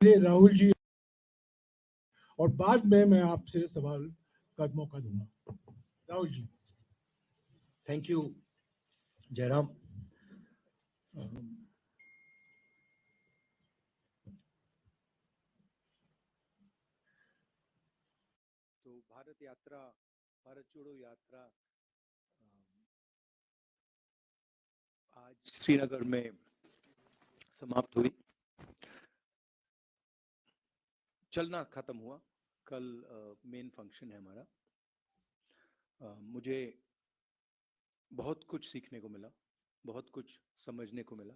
राहुल जी, और बाद में मैं आपसे सवाल का मौका दूंगा। राहुल जी। Thank you Jairam. तो भारत यात्रा, भारत जोड़ो यात्रा आज श्रीनगर में समाप्त हुई। चलना खत्म हुआ। कल मेन फंक्शन है हमारा। मुझे बहुत कुछ सीखने को मिला, बहुत कुछ समझने को मिला।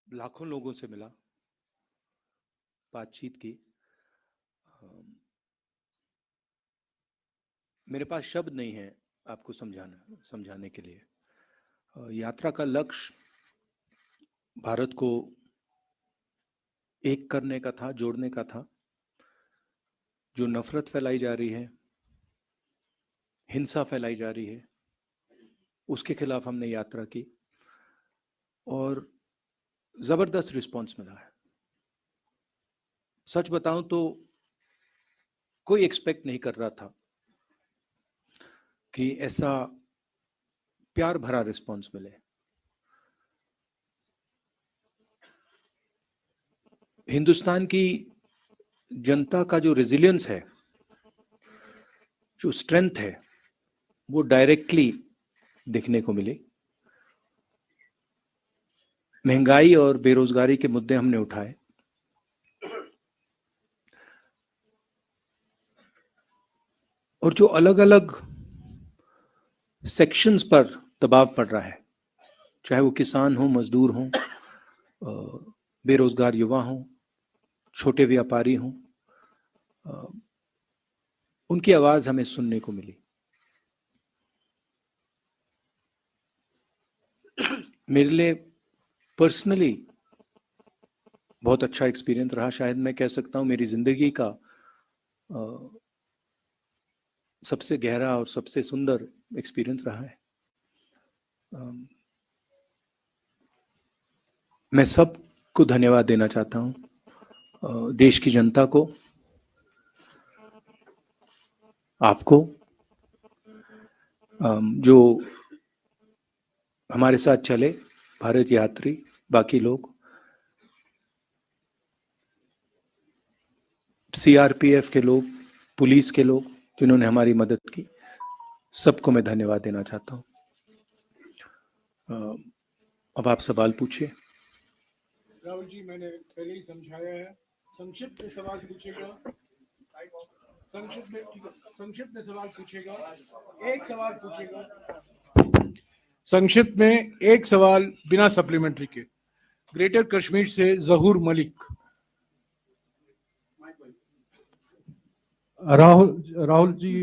लाखों लोगों से मिला, बातचीत की। मेरे पास शब्द नहीं है आपको समझाने के लिए। यात्रा का लक्ष्य भारत को एक करने का था, जोड़ने का था। जो नफरत फैलाई जा रही है, हिंसा फैलाई जा रही है, उसके खिलाफ हमने यात्रा की और जबरदस्त रिस्पांस मिला है। सच बताऊं तो कोई एक्सपेक्ट नहीं कर रहा था कि ऐसा प्यार भरा रिस्पांस मिले। हिंदुस्तान की जनता का जो रेजिलियंस है, जो स्ट्रेंथ है, वो डायरेक्टली देखने को मिली। महंगाई और बेरोजगारी के मुद्दे हमने उठाए। और जो अलग अलग सेक्शंस पर दबाव पड़ रहा है, चाहे वो किसान हो, मजदूर हो, बेरोजगार युवा हो, छोटे व्यापारी हो, उनकी आवाज हमें सुनने को मिली। मेरे लिए पर्सनली बहुत अच्छा एक्सपीरियंस रहा। शायद मैं कह सकता हूं मेरी जिंदगी का सबसे गहरा और सबसे सुंदर एक्सपीरियंस रहा है। मैं सबको धन्यवाद देना चाहता हूं, देश की जनता को, आपको, जो हमारे साथ चले, भारत यात्री, बाकी लोग, सीआरपीएफ के लोग, पुलिस के लोग जिन्होंने हमारी मदद की, सबको मैं धन्यवाद देना चाहता हूं। अब आप सवाल पूछिए। राहुल जी, मैंने पहले ही समझाया है, संक्षिप्त में सवाल पूछेगा, संक्षिप्त में सवाल पूछेगा, एक सवाल पूछेगा, संक्षिप्त में एक सवाल बिना सप्लीमेंट्री के। ग्रेटर कश्मीर से जहूर मलिक। राहुल जी,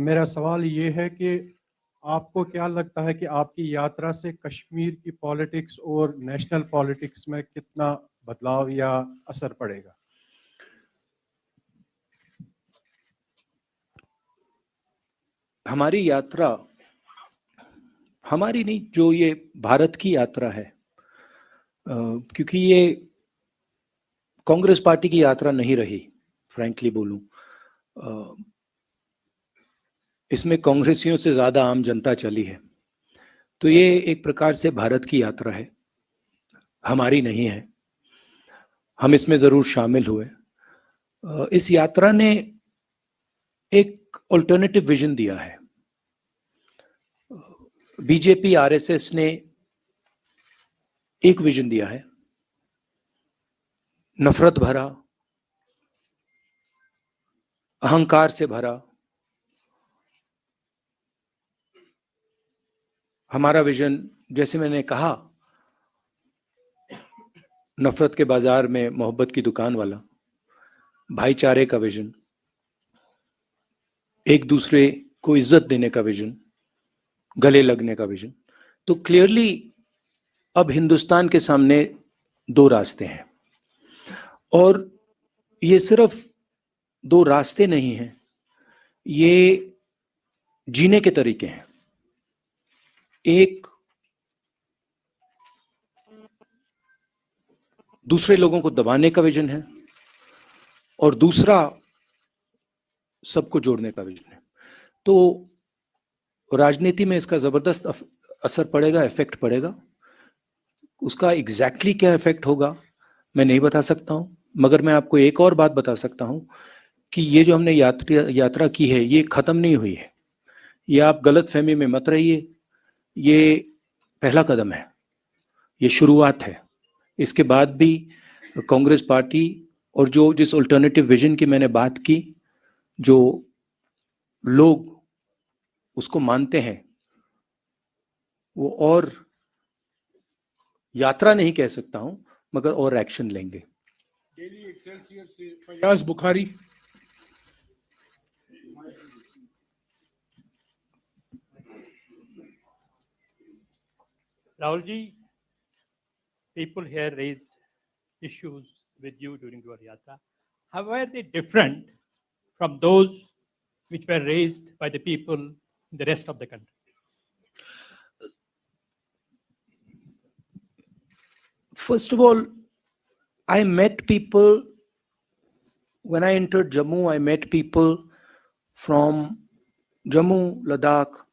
मेरा सवाल ये है कि आपको क्या लगता है कि आपकी यात्रा से कश्मीर की पॉलिटिक्स और नेशनल पॉलिटिक्स में कितना बदलाव या असर पड़ेगा? हमारी यात्रा, हमारी नहीं, जो ये भारत की यात्रा है, क्योंकि ये कांग्रेस पार्टी की यात्रा नहीं रही, फ्रैंकली बोलूं, इसमें कांग्रेसियों से ज्यादा आम जनता चली है। तो ये एक प्रकार से भारत की यात्रा है, हमारी नहीं है। हम इसमें जरूर शामिल हुए। इस यात्रा ने एक अल्टरनेटिव विजन दिया है। बीजेपी आरएसएस ने एक विजन दिया है, नफरत भरा, अहंकार से भरा। हमारा विजन, जैसे मैंने कहा, नफरत के बाजार में मोहब्बत की दुकान वाला, भाईचारे का विजन, एक दूसरे को इज्जत देने का विजन, गले लगने का विजन। तो क्लियरली अब हिंदुस्तान के सामने दो रास्ते हैं, और ये सिर्फ दो रास्ते नहीं हैं, ये जीने के तरीके हैं। एक दूसरे लोगों को दबाने का विजन है, और दूसरा सबको जोड़ने का विजन है। तो राजनीति में इसका जबरदस्त असर पड़ेगा, इफेक्ट पड़ेगा। उसका एग्जैक्टली क्या इफेक्ट होगा मैं नहीं बता सकता हूं, मगर मैं आपको एक और बात बता सकता हूं कि ये जो हमने यात्रा की है, ये खत्म नहीं हुई है। ये आप गलत फहमी में मत रहिए, ये पहला कदम है, ये शुरुआत है। इसके बाद भी कांग्रेस पार्टी और जो जिस अल्टरनेटिव विजन की मैंने बात की, जो लोग उसको मानते हैं, वो और यात्रा नहीं कह सकता हूं, मगर और एक्शन लेंगे। डेली एक्सेलसियर से Fayaz Bukhari. Rahul ji, people here raised issues with you during your yatra. How were they different from those which were raised by the people in the rest of the country? First of all, I met people, when I entered Jammu, I met people from Jammu, Ladakh,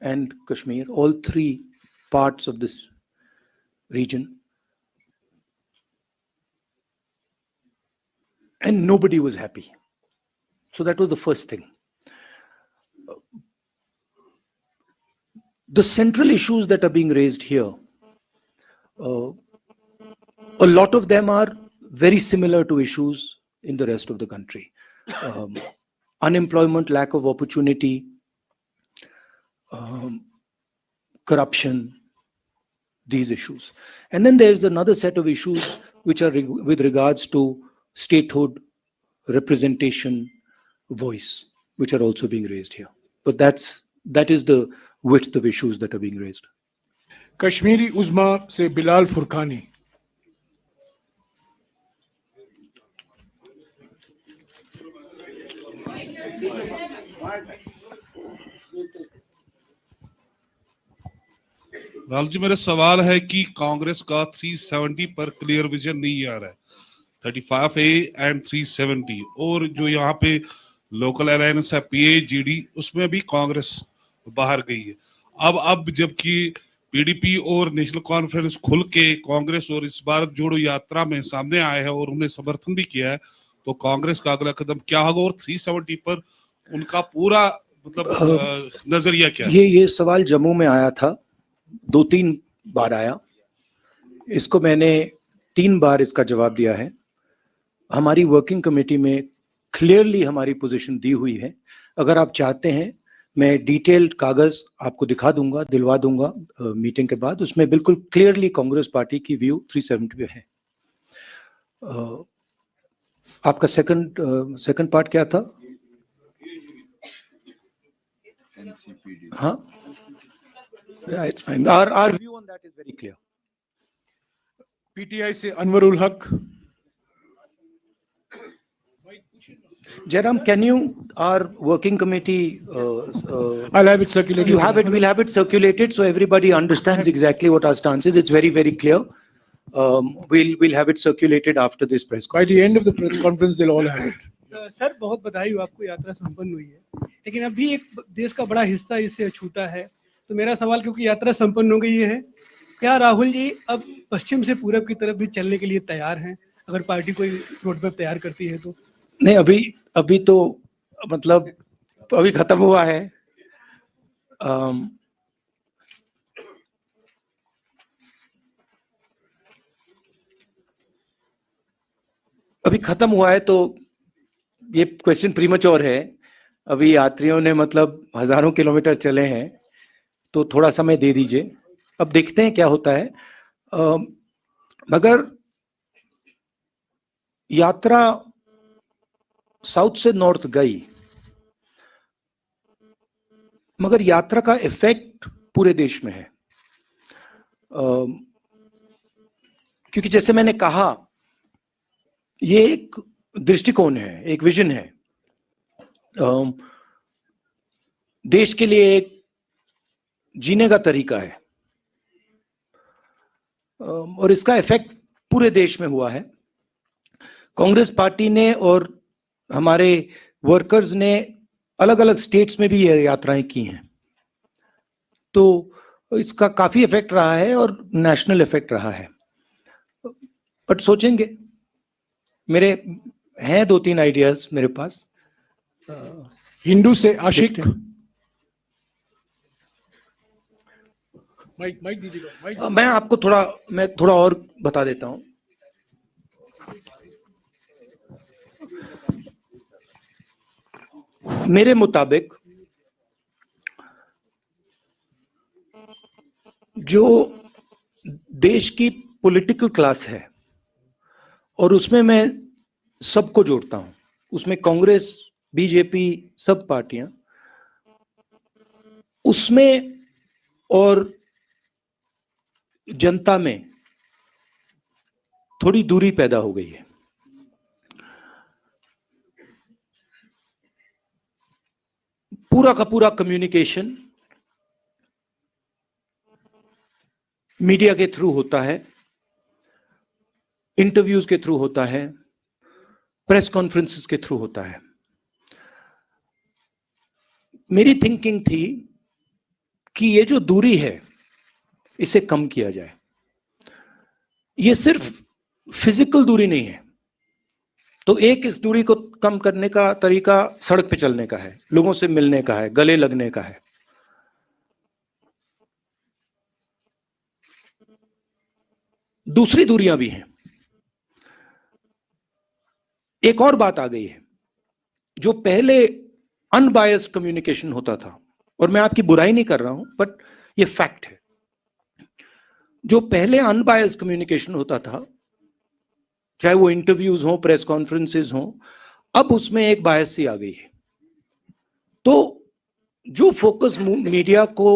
and Kashmir, all three parts of this region. And nobody was happy. So that was the first thing. The central issues that are being raised here, a lot of them are very similar to issues in the rest of the country. Unemployment, lack of opportunity, corruption, these issues. And then there's another set of issues which are with regards to statehood, representation, voice, which are also being raised here. But that is the width of issues that are being raised. Kashmiri उज़्मा से बिलाल फुरकानी। राहुल जी, मेरा सवाल है कि कांग्रेस का 370 पर clear vision नहीं आ रहा है, 35A एंड 370, और जो यहाँ पे लोकल अलायंस है PAGD, उसमें भी कांग्रेस बाहर गई है। अब जबकि PDP और नेशनल कॉन्फ्रेंस खुल के कांग्रेस और इस भारत जोड़ो यात्रा में सामने आए हैं और उन्हें समर्थन भी किया है, तो कांग्रेस का अगला कदम क्या होगा और 370 पर उनका पूरा मतलब नजरिया क्या है? ये सवाल जम्मू में आया था, 2-3 बार आया। इसको मैंने 3 बार इसका जवाब दिया है। हमारी वर्किंग कमेटी में क्लियरली हमारी पोजीशन दी हुई है। अगर आप चाहते हैं मैं डिटेल्ड कागज आपको दिखा दूंगा, दिलवा दूंगा मीटिंग के बाद। उसमें बिल्कुल क्लियरली कांग्रेस पार्टी की व्यू 370 पे है। आपका सेकंड पार्ट क्या था? हाँ, it's fine. Our view on that is very clear. PTI से अनवरुल हक। Jairam, can you, our working committee, I'll have it circulated. you have it, we'll have it circulated so everybody understands exactly what our stance is. It's very, very clear. We'll have it circulated after this press By conference. the end of the press conference, they'll all have it. Sir बहुत बधाई हो, आपको यात्रा संपन्न हुई है, लेकिन अभी एक देश का बड़ा हिस्सा इसे छूता है। तो मेरा सवाल, क्योंकि यात्रा संपन्न हो गई है, क्या राहुल जी अब पश्चिम से पूरब की तरफ भी चलने के लिए तैयार हैं, अगर पार्टी कोई रोड मैप तैयार करती है तो? नहीं, अभी तो मतलब अभी खत्म हुआ है। अभी खत्म हुआ है तो ये क्वेश्चन प्रीमैच्योर है। अभी यात्रियों ने मतलब हजारों किलोमीटर चले हैं, तो थोड़ा समय दे दीजिए, अब देखते हैं क्या होता है। मगर यात्रा साउथ से नॉर्थ गई, मगर यात्रा का इफेक्ट पूरे देश में है। क्योंकि जैसे मैंने कहा, ये एक दृष्टिकोण है, एक विजन है, देश के लिए एक जीने का तरीका है, और इसका इफेक्ट पूरे देश में हुआ है। कांग्रेस पार्टी ने और हमारे वर्कर्स ने अलग अलग स्टेट्स में भी ये यात्राएं की हैं, तो इसका काफी इफेक्ट रहा है और नेशनल इफेक्ट रहा है। बट सोचेंगे, मेरे हैं 2-3 आइडियाज मेरे पास। हिंदू से आशिक। देखते हैं। माइक दीजिएगा, माइक। मैं थोड़ा और बता देता हूं। मेरे मुताबिक जो देश की पॉलिटिकल क्लास है, और उसमें मैं सबको जोड़ता हूं, उसमें कांग्रेस, बीजेपी, सब पार्टियां, उसमें और जनता में थोड़ी दूरी पैदा हो गई है। पूरा का पूरा कम्युनिकेशन मीडिया के थ्रू होता है, इंटरव्यूज के थ्रू होता है, प्रेस कॉन्फ्रेंसेस के थ्रू होता है। मेरी थिंकिंग थी कि ये जो दूरी है इसे कम किया जाए। ये सिर्फ फिजिकल दूरी नहीं है, तो एक इस दूरी को कम करने का तरीका सड़क पे चलने का है, लोगों से मिलने का है, गले लगने का है। दूसरी दूरियां भी हैं। एक और बात आ गई है, जो पहले अनबायस्ड कम्युनिकेशन होता था, और मैं आपकी बुराई नहीं कर रहा हूं, बट ये फैक्ट है। जो पहले अनबायस्ड कम्युनिकेशन होता था, चाहे वो इंटरव्यूज हो, प्रेस कॉन्फ्रेंसेस हो, अब उसमें एक बायस सी आ गई है। तो जो फोकस मीडिया को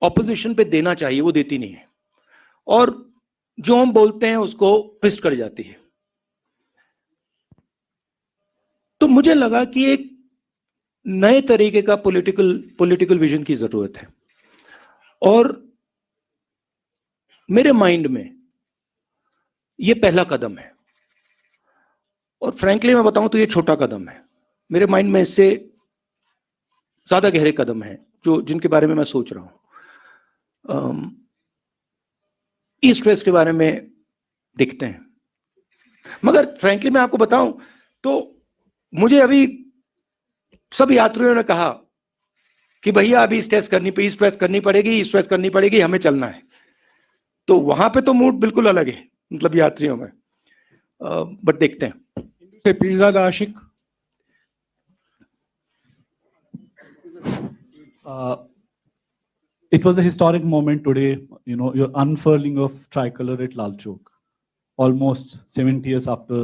ऑपोजिशन पे देना चाहिए वो देती नहीं है, और जो हम बोलते हैं उसको ट्विस्ट कर जाती है। तो मुझे लगा कि एक नए तरीके का पॉलिटिकल विजन की जरूरत है, और मेरे माइंड में ये पहला कदम है। और फ्रैंकली मैं बताऊं तो ये छोटा कदम है। मेरे माइंड में इससे ज्यादा गहरे कदम हैं जिनके बारे में मैं सोच रहा हूं। ईस्ट वेस्ट के बारे में दिखते हैं, मगर फ्रैंकली मैं आपको बताऊं तो मुझे अभी सब यात्रियों ने कहा कि भैया अभी ईस्ट वेस्ट करनी पड़ेगी, हमें चलना है। तो वहां पे तो मूड बिल्कुल अलग है, मतलब यात्रियों में। बट देखते हैं। हिंदू से पीरजादा आशिक। It was a historic moment today, your unfurling of tricolor at Lal Chowk, almost 70 years after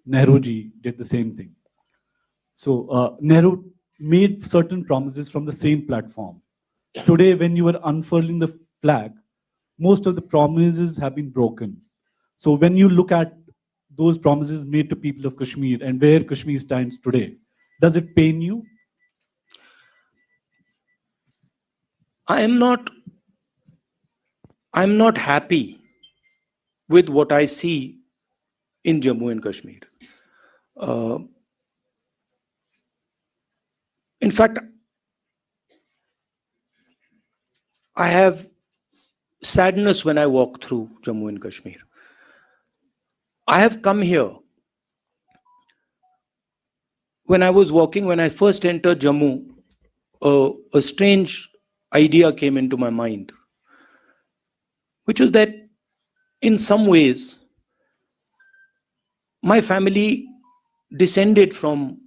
Nehru ji did the same thing. So Nehru made certain promises from the same platform. Today, when you are unfurling the flag, most of the promises have been broken. So when you look at those promises made to people of Kashmir and where Kashmir stands today, does it pain you? I'm not happy with what I see in Jammu and Kashmir. In fact, I have sadness when I walk through Jammu and Kashmir. I have come here. When I first entered Jammu, a strange idea came into my mind, which was that in some ways, my family descended from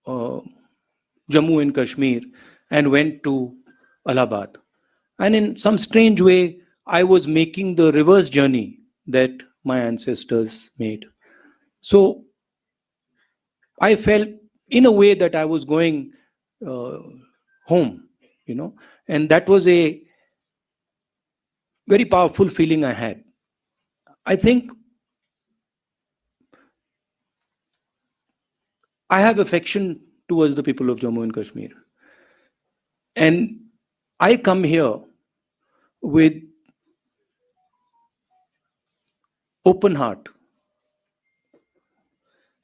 Jammu and Kashmir and went to Allahabad. And in some strange way, I was making the reverse journey that my ancestors made. So I felt in a way that I was going home, and that was a very powerful feeling I had. I think I have affection towards the people of Jammu and Kashmir. And I come here with open heart.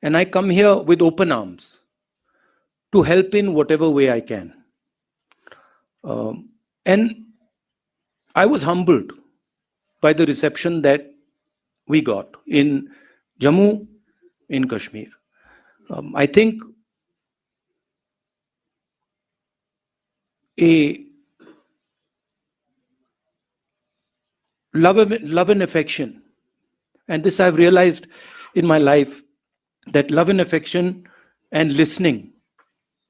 And I come here with open arms to help in whatever way I can. And I was humbled by the reception that we got in Jammu, in Kashmir. I think a love and affection, and this I've realized in my life, that love and affection and listening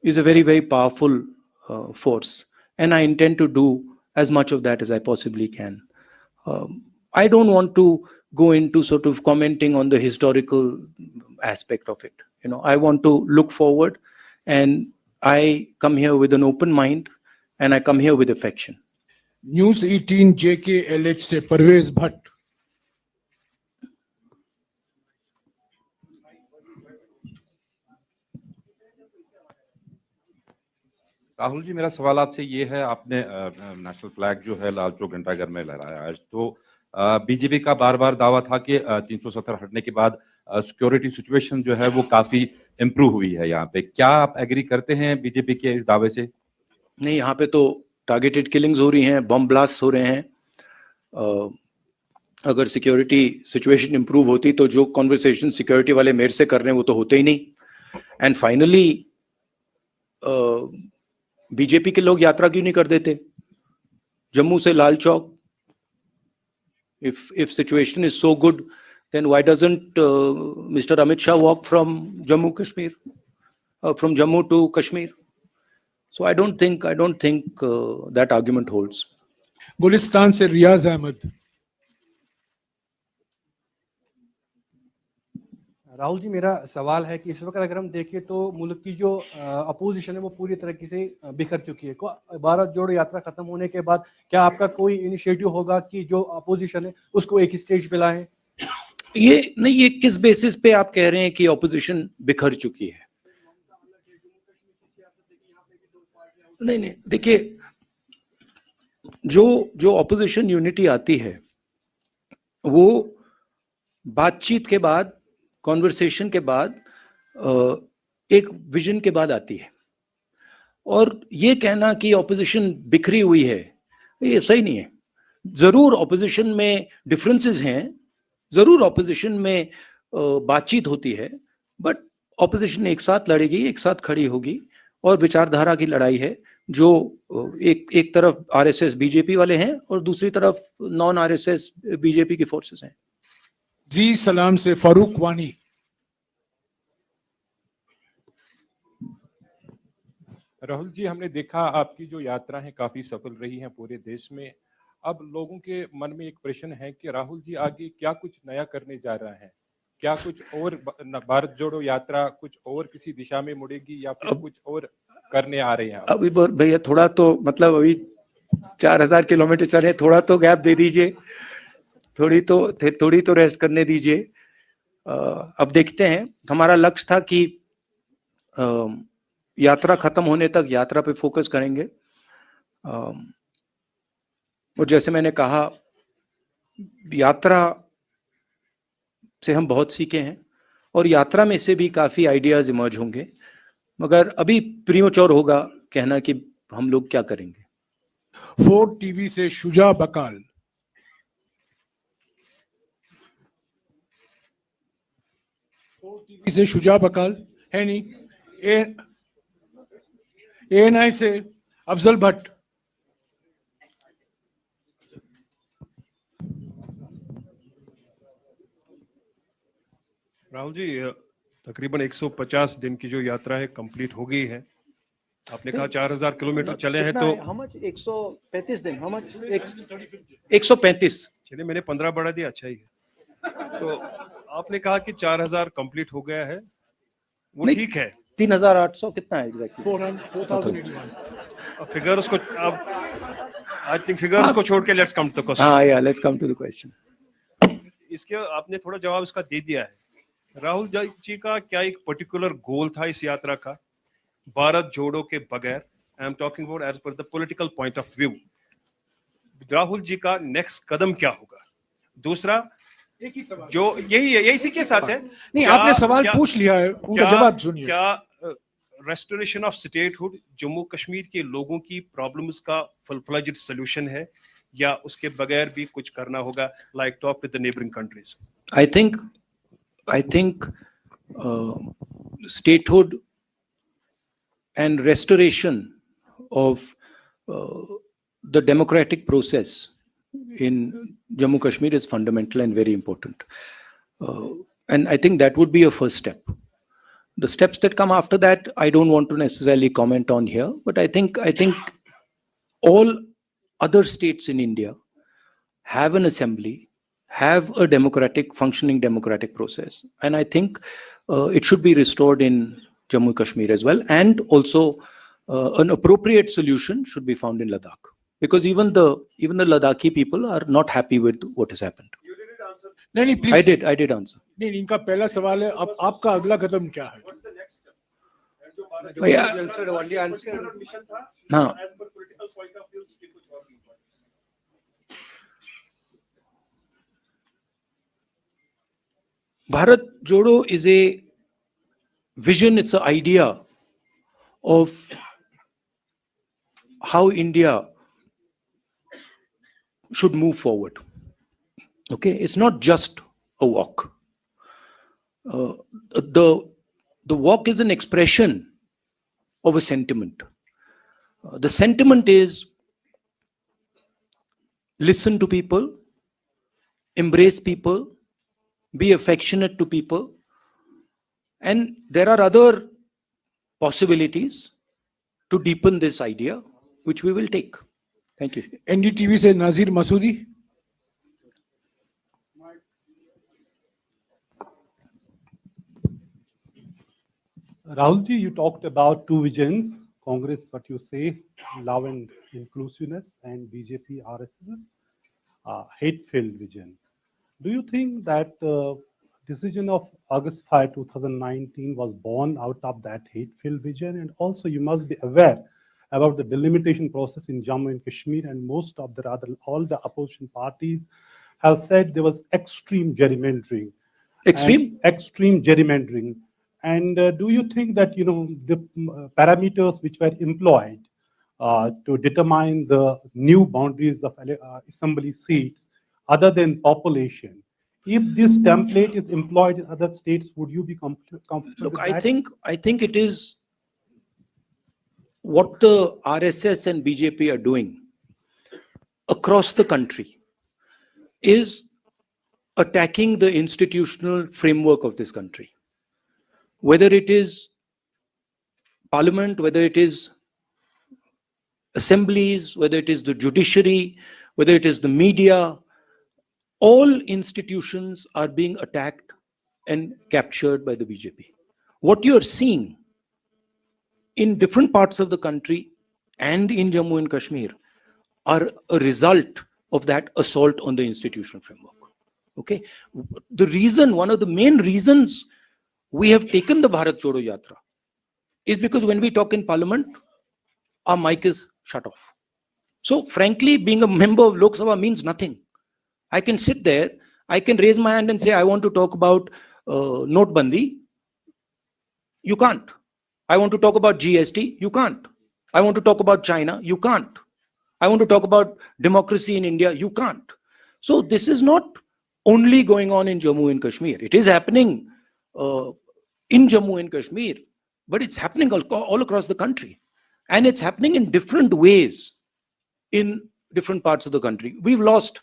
is a very, very powerful force. And I intend to do as much of that as I possibly can. I don't want to go into sort of commenting on the historical aspect of it. I want to look forward, and I come here with an open mind, and I come here with affection. News 18 JKLH से परवेज भट्ट। राहुल जी, मेरा सवाल आपसे ये है, आपने national flag जो है लाल चौक घंटाघर में लहराया आज, तो बीजेपी का बार बार दावा था कि 370 हटने के बाद सिक्योरिटी सिचुएशन जो है वो काफी इम्प्रूव हुई है यहाँ पे। क्या आप एग्री करते हैं बीजेपी के इस दावे से? नहीं, यहाँ पे तो टारगेटेड किलिंग्स हो रही हैं, बम ब्लास्ट हो रहे हैं। अगर सिक्योरिटी सिचुएशन इंप्रूव होती तो जो कॉन्वर्सेशन सिक्योरिटी वाले मेरे से कर रहे हैं वो तो होते ही नहीं। एंड फाइनली बीजेपी के लोग यात्रा क्यों नहीं कर देते जम्मू से Lal Chowk? if situation is so good, then why doesn't Mr. Amit Shah walk from Jammu Kashmir, from Jammu to Kashmir? So I don't think that argument holds. Gulistan से रियाज अहमद। राहुल जी, मेरा सवाल है कि इस वक्त अगर हम देखें तो मुल्क की जो अपोजिशन है वो पूरी तरीके से बिखर चुकी है। भारत जोड़ो यात्रा खत्म होने के बाद क्या आपका कोई इनिशिएटिव होगा कि जो अपोजिशन है उसको एक स्टेज पे लाएं? ये किस बेसिस पे आप कह रहे हैं कि अपोजिशन बिखर चुकी है? नहीं, देखिए, जो अपोजिशन यूनिटी आती है वो बातचीत के बाद, कॉन्वर्सेशन के बाद, एक विजन के बाद आती है। और ये कहना कि ऑपोजिशन बिखरी हुई है, ये सही नहीं है। जरूर ऑपोजिशन में डिफरेंसेस हैं, जरूर ऑपोजिशन में बातचीत होती है, बट ऑपोजिशन एक साथ लड़ेगी, एक साथ खड़ी होगी, और विचारधारा की लड़ाई है जो एक तरफ आरएसएस बीजेपी वाले हैं और दूसरी तरफ नॉन आरएसएस बीजेपी की फोर्सेस हैं। जी सलाम से फारूक वानी। राहुल जी, हमने देखा आपकी जो यात्रा है काफी सफल रही है पूरे देश में। अब लोगों के मन में एक प्रश्न है कि राहुल जी आगे क्या कुछ नया करने जा रहे हैं? क्या कुछ और भारत जोड़ो यात्रा कुछ और किसी दिशा में मुड़ेगी या फिर कुछ और करने आ रहे हैं? अभी भैया थोड़ा तो मतलब अभी 4000 किलोमीटर चले, थोड़ा तो गैप दे दीजिए, थोड़ी तो रेस्ट करने दीजिए। अब देखते हैं। हमारा लक्ष्य था कि यात्रा खत्म होने तक यात्रा पे फोकस करेंगे। और जैसे मैंने कहा, यात्रा से हम बहुत सीखे हैं और यात्रा में से भी काफी आइडियाज इमर्ज होंगे, मगर अभी प्रीमेच्योर होगा कहना कि हम लोग क्या करेंगे। 4 टीवी से शुजा बकाल। टीवी से शुजा बकाल है नहीं। एएनआई से अफजल भट्ट। राहुल जी, तकरीबन 150 दिन की जो यात्रा है कंप्लीट हो गई है। आपने कहा 4000 किलोमीटर चले हैं, तो 135 दिन, 135। चलिए, मैंने 15 बढ़ा दिया, अच्छा ही है। तो आपने कहा कि 4000 कंप्लीट हो गया है, वो ठीक है। 3800 कितना है एग्जैक्टली? 4081। फिगर्स को अब आई थिंक फिगर्स को छोड़ के let's come to the question. हाँ, let's come to the question. इसके आपने थोड़ा जवाब इसका दे दिया है। राहुल जी का क्या एक पर्टिकुलर गोल था इस यात्रा का, भारत जोड़ो के बगैर? I am talking about as per the political point of view. Rahul ji का नेक्स्ट कदम क्या होगा? दूसरा, एक ही सवाल जो यही है, यही इसी के साथ है। नहीं, क्या- आपने सवाल क्या- पूछ लिया है, उनका क्या- जवाब सुनिए। क्या restoration of statehood Jammu Kashmir के लोगों की प्रॉब्लम्स का फुल फ्लेज्ड सॉल्यूशन है, या उसके बगैर भी कुछ करना होगा, like talk with the neighbouring countries? I think statehood and restoration of the democratic process in Jammu Kashmir is fundamental and very important. And I think that would be a first step. The steps that come after that, I don't want to necessarily comment on here, but I think all other states in India have an assembly, have a functioning democratic process. And I think it should be restored in Jammu Kashmir as well. And also an appropriate solution should be found in Ladakh. Because even the Ladakhi people are not happy with what has happened. नहीं, please. I did answer. नहीं, इनका पहला सवाल है, अब आपका अगला कदम क्या है? Yeah. हाँ, Bharat Jodo is a vision, it's an idea of how India should move forward. Okay, it's not just a walk. The walk is an expression of a sentiment. The sentiment is listen to people, embrace people, be affectionate to people, and there are other possibilities to deepen this idea, which we will take. Thank you. NDTV से नाजिर Masoodi. Rahul ji, you talked about two visions. Congress, what you say, love and inclusiveness, and BJP, RSS, hate-filled vision. Do you think that decision of August 5, 2019 was born out of that hate-filled vision? And also you must be aware about the delimitation process in Jammu and Kashmir, and most of all the opposition parties have said there was extreme gerrymandering. Extreme gerrymandering. And do you think that, the parameters which were employed to determine the new boundaries of assembly seats, other than population, if this template is employed in other states, would you be comfortable Look, with I that? think it is what the RSS and BJP are doing across the country is attacking the institutional framework of this country. Whether it is parliament, whether it is assemblies, whether it is the judiciary, whether it is the media, all institutions are being attacked and captured by the BJP. What you are seeing in different parts of the country and in Jammu and Kashmir are a result of that assault on the institutional framework. Okay, one of the main reasons we have taken the Bharat Jodo Yatra is because when we talk in parliament, our mic is shut off. So frankly, being a member of Lok Sabha means nothing. I can sit there, I can raise my hand and say, I want to talk about Notbandi. You can't. I want to talk about GST. You can't. I want to talk about China. You can't. I want to talk about democracy in India. You can't. So this is not only going on in Jammu and Kashmir. It is happening in Jammu and Kashmir, but it's happening all across the country. And it's happening in different ways in different parts of the country. We've lost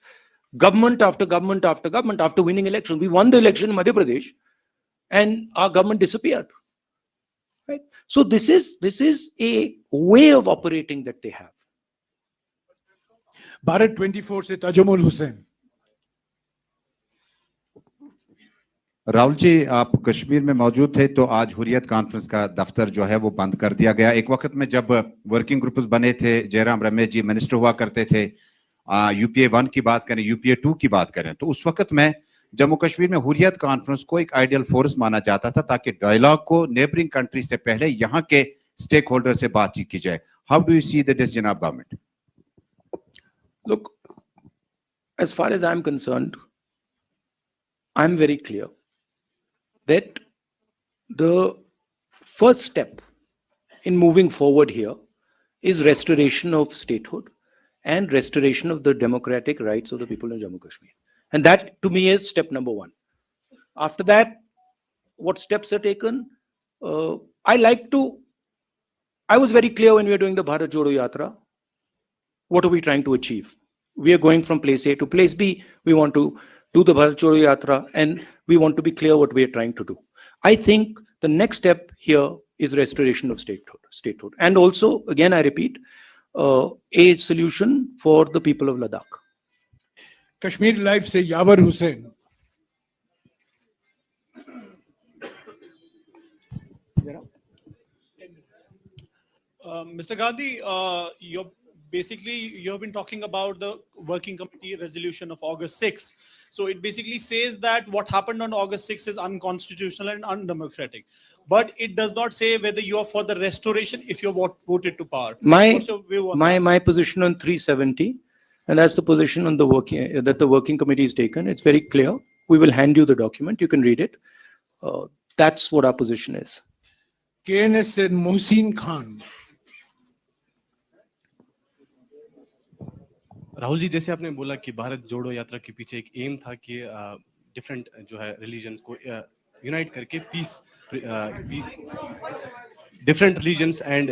government after government after government after winning election. We won the election in Madhya Pradesh and our government disappeared. Right? So this is a way of operating that they have. Bharat 24 से ताजमुल हुसैन। राहुल जी, आप कश्मीर में मौजूद थे तो आज Hurriyat conference का दफ्तर जो है वो बंद कर दिया गया। एक वक्त में जब वर्किंग ग्रुप्स बने थे, जयराम रमेश जी मिनिस्टर हुआ करते थे, यूपीए 1 की बात करें, यूपीए 2 की बात करें, तो उस वक्त में जम्मू कश्मीर में हुर्रियत कॉन्फ्रेंस को एक आइडियल फोर्स माना जाता था ताकि डायलॉग को नेबरिंग कंट्री से पहले यहाँ के स्टेक होल्डर से बातचीत की जाए। How do you see the decision of government? Look, as far as I'm concerned, I'm very clear that the first step in moving forward here is restoration of statehood and restoration of the democratic rights of the people in Jammu Kashmir. And that to me is step number one. After that, what steps are taken? I was very clear when we were doing the Bharat Jodo Yatra. What are we trying to achieve? We are going from place A to place B. We want to do the Bharat Jodo Yatra and we want to be clear what we are trying to do. I think the next step here is restoration of statehood. And also, again, I repeat, a solution for the people of Ladakh. Kashmir live से यावर Hussain. Mr. Gandhi, you have been talking about the working committee resolution of August 6. So it basically says that what happened on August 6 is unconstitutional and undemocratic. But it does not say whether you are for the restoration if you voted to power. What's your view on that? My position on 370, and that's the position on the working committee is taken. It's very clear. We will hand you the document. You can read it. That's what our position is. KNS से मोहसिन खान. राहुल जी, जैसे आपने बोला कि भारत जोड़ो यात्रा के पीछे एक एम था कि डिफरेंट जो है रिलीजन्स को यूनाइट करके peace, different religions and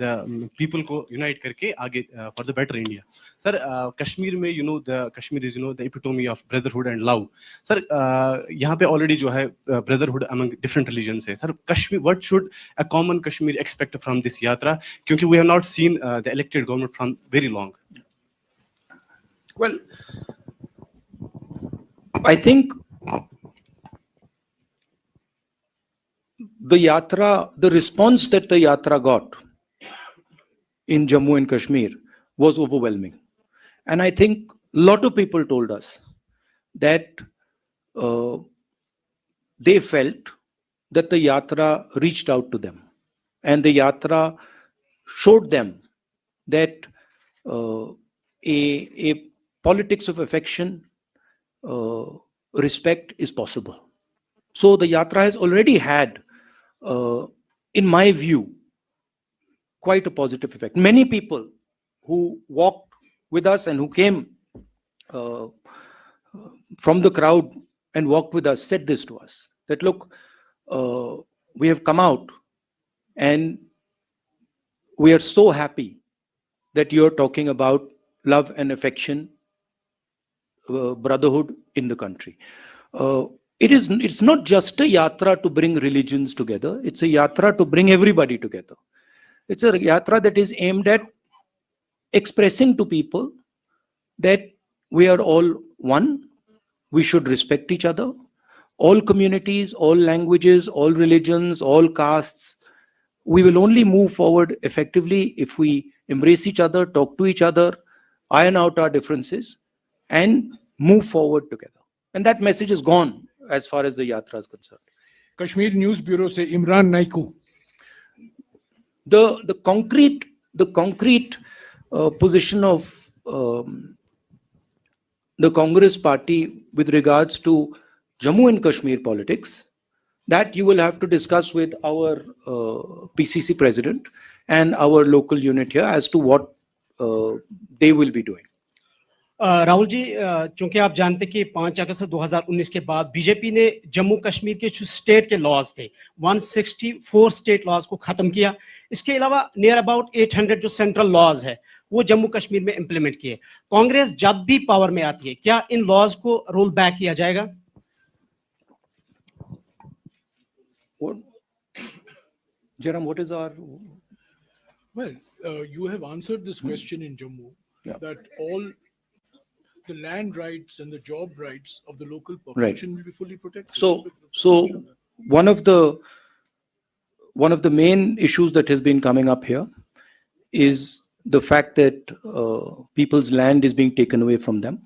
the people को यूनाइट करके आगे for the better India. Sir, Kashmir में the Kashmir is the epitome of brotherhood and love. Sir, यहाँ पे ऑलरेडी जो है ब्रदरहुड अमंग डिफरेंट रिलीजन्स है. Sir, Kashmir, what should a common Kashmir expect from this yatra, क्योंकि we have not seen the elected government from very long. Well, I think the response that the yatra got in Jammu and Kashmir was overwhelming. And I think a lot of people told us that they felt that the yatra reached out to them. And the yatra showed them that a politics of affection, respect is possible. So the yatra has already had, in my view, quite a positive effect. Many people who walked with us and who came from the crowd and walked with us said this to us, that look, we have come out and we are so happy that you're talking about love and affection, brotherhood in the country. It's not just a yatra to bring religions together. It's a yatra to bring everybody together. It's a yatra that is aimed at expressing to people that we are all one. We should respect each other. All communities, all languages, all religions, all castes. We will only move forward effectively if we embrace each other, talk to each other, iron out our differences, and move forward together. And that message is gone as far as the yatra is concerned. Kashmir News Bureau se Imran Naiku. The concrete position of the Congress party with regards to Jammu and Kashmir politics, that you will have to discuss with our PCC president and our local unit here as to what they will be doing. Rahul ji, चूंकि आप जानते कि 5 अगस्त 2019 के बाद BJP ने जम्मू कश्मीर के जो state के लॉज थे 164 स्टेट लॉज को खत्म किया. इसके अलावा नियर अबाउट 800 जो सेंट्रल लॉज है वो जम्मू कश्मीर में इंप्लीमेंट किए. कांग्रेस जब भी पावर में आती है, क्या इन लॉज को रोल बैक किया जाएगा? Jaram, what is our... Well, you have answered this question in Jammu, that all the land rights and the job rights of the local population will be fully protected. So one of the main issues that has been coming up here is the fact that people's land is being taken away from them.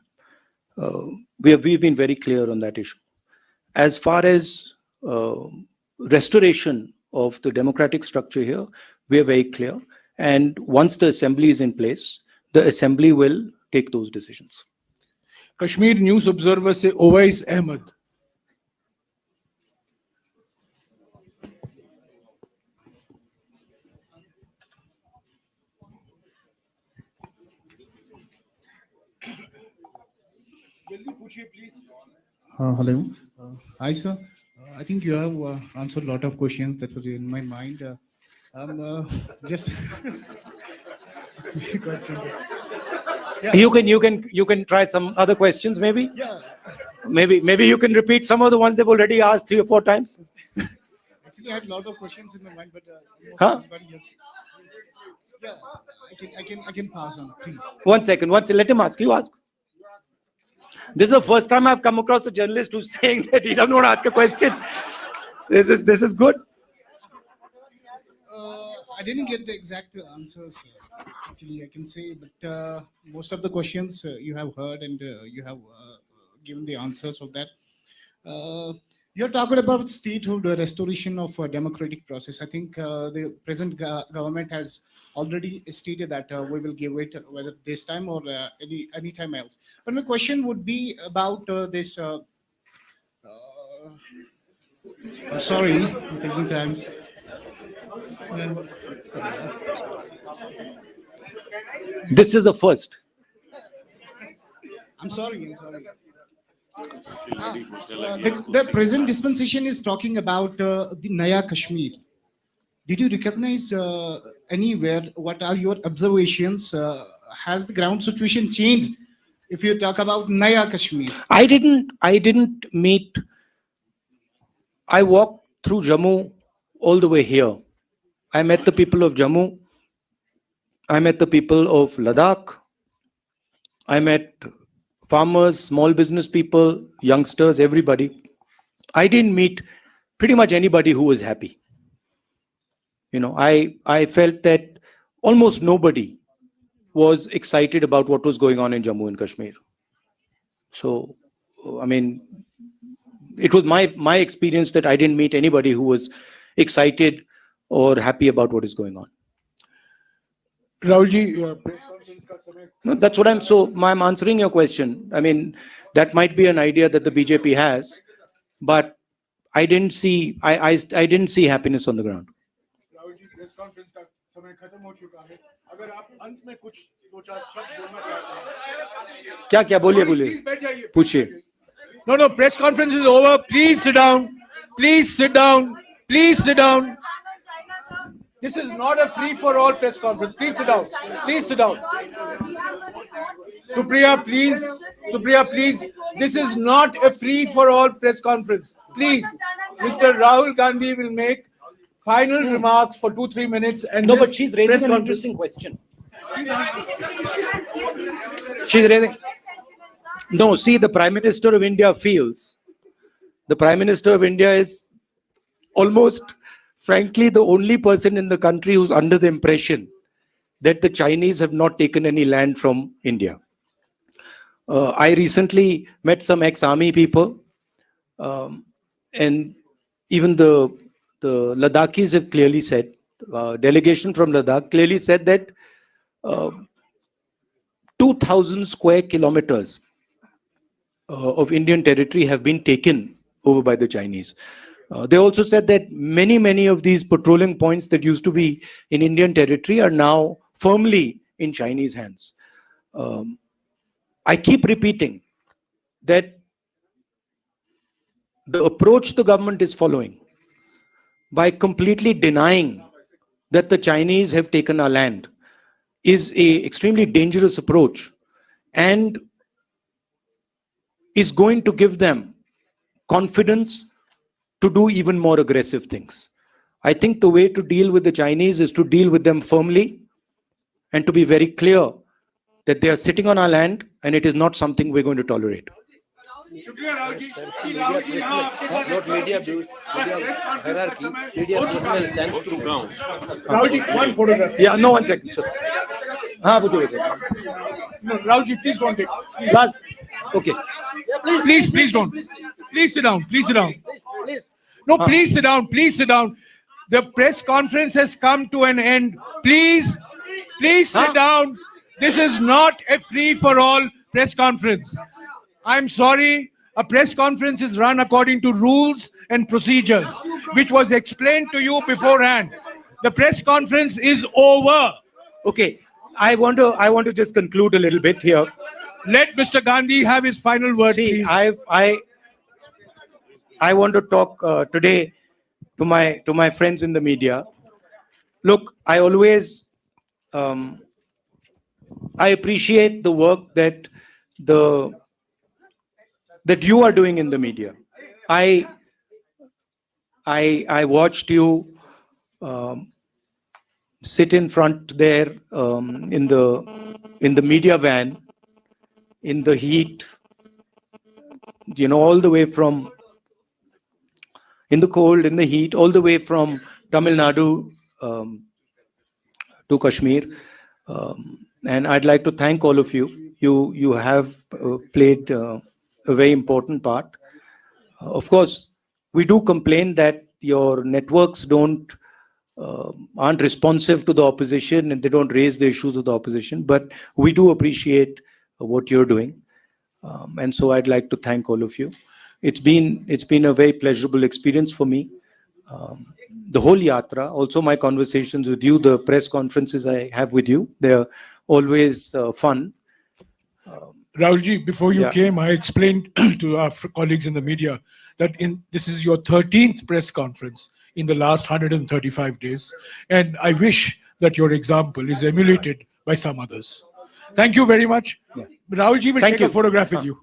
We've been very clear on that issue. As far as restoration of the democratic structure here, we are very clear. And once the assembly is in place, the assembly will take those decisions. Kashmir News Observer से Owais Ahmad. पूछिए please. Hello. Hi, sir. I think you have answered a lot of questions that were in my mind. I'm just quite simple. Yeah. You can try some other questions maybe. Yeah. Maybe you can repeat some of the ones they've already asked 3 or 4 times. Actually, I had a lot of questions in my mind, but Huh? everybody has. Yeah, I can pass on, please. One second. Let him ask. You ask. This is the first time I've come across a journalist who's saying that he doesn't want to ask a question. This is good. I didn't get the exact answers. Actually, I can say, but most of the questions you have heard and you have given the answers of that. You're talking about statehood, restoration of a democratic process. I think the present government has already stated that we will give it whether this time or any time else. But my question would be about this. I'm sorry, I'm taking time. This is the first. I'm sorry. The present dispensation is talking about the Naya Kashmir. Did you recognize anywhere? What are your observations? Has the ground situation changed? If you talk about Naya Kashmir, I didn't meet. I walked through Jammu all the way here. I met the people of Jammu. I met the people of Ladakh. I met farmers, small business people, youngsters, everybody. I didn't meet pretty much anybody who was happy. I felt that almost nobody was excited about what was going on in Jammu and Kashmir. So, I mean, it was my experience that I didn't meet anybody who was excited or happy about what is going on. Rahul ji, press conference का समय. No, that's what I'm answering your question. I mean, that might be an idea that the BJP has, but I didn't see happiness on the ground. Rahul ji, press conference का समय खत्म हो चुका है. अगर आप अंत में कुछ 2-4 शब्द बोलना चाहते हैं. क्या बोलिए Please बैठ जाइए. पूछिए. No, press conference is over. Please sit down. Please sit down. Please sit down. This is not a free-for-all press conference. Please sit down. Please sit down. Supriya, please. Supriya, please. This is not a free-for-all press conference. Please. Mr. Rahul Gandhi will make final remarks for 2-3 minutes. And No, this but she's raising press an conference- interesting question. She's raising. No, see, the Prime Minister of India feels. The Prime Minister of India is almost, frankly, the only person in the country who's under the impression that the Chinese have not taken any land from India. I recently met some ex-army people, and even the Ladakhis have clearly said, delegation from Ladakh clearly said that 2,000 square kilometers of Indian territory have been taken over by the Chinese. They also said that many of these patrolling points that used to be in Indian territory are now firmly in Chinese hands. I keep repeating that the approach the government is following by completely denying that the Chinese have taken our land is a extremely dangerous approach and is going to give them confidence to do even more aggressive things. I think the way to deal with the Chinese is to deal with them firmly and to be very clear that they are sitting on our land and it is not something we're going to tolerate. शुक्रिया राहुल जी. राहुल जी, हाँ, आपके साथ Not media press hierarchy. conference Media हो चुका personnel है. stands through grounds. Rahul ji, one photograph. Yeah, no, 1 second. Sir. हाँ, पूछो. No, Rahul ji, please don't take. Please. Last. Okay. Please don't. Please sit down. Please sit down. No, please sit down. Please sit down. The press conference has come to an end. Please sit down. This is not a free-for-all press conference. I'm sorry. A press conference is run according to rules and procedures, which was explained to you beforehand. The press conference is over. Okay. I want to just conclude a little bit here. Let Mr. Gandhi have his final word, See, please. I want to talk today to my friends in the media. Look, I always I appreciate the work that you are doing in the media. I watched you sit in front there in the media van in the heat, all the way from in the cold, in the heat, all the way from Tamil Nadu to Kashmir. And I'd like to thank all of you. You have played a very important part. Of course, we do complain that your networks aren't responsive to the opposition and they don't raise the issues of the opposition. But we do appreciate what you're doing, and so I'd like to thank all of you. It's been a very pleasurable experience for me. The whole yatra, also my conversations with you, the press conferences I have with you, they're always fun. Rahulji, before you Yeah. came, I explained to our colleagues in the media that this is your 13th press conference in the last 135 days. And I wish that your example is emulated by some others. Thank you very much. Rahulji will Thank take a you. photograph with you.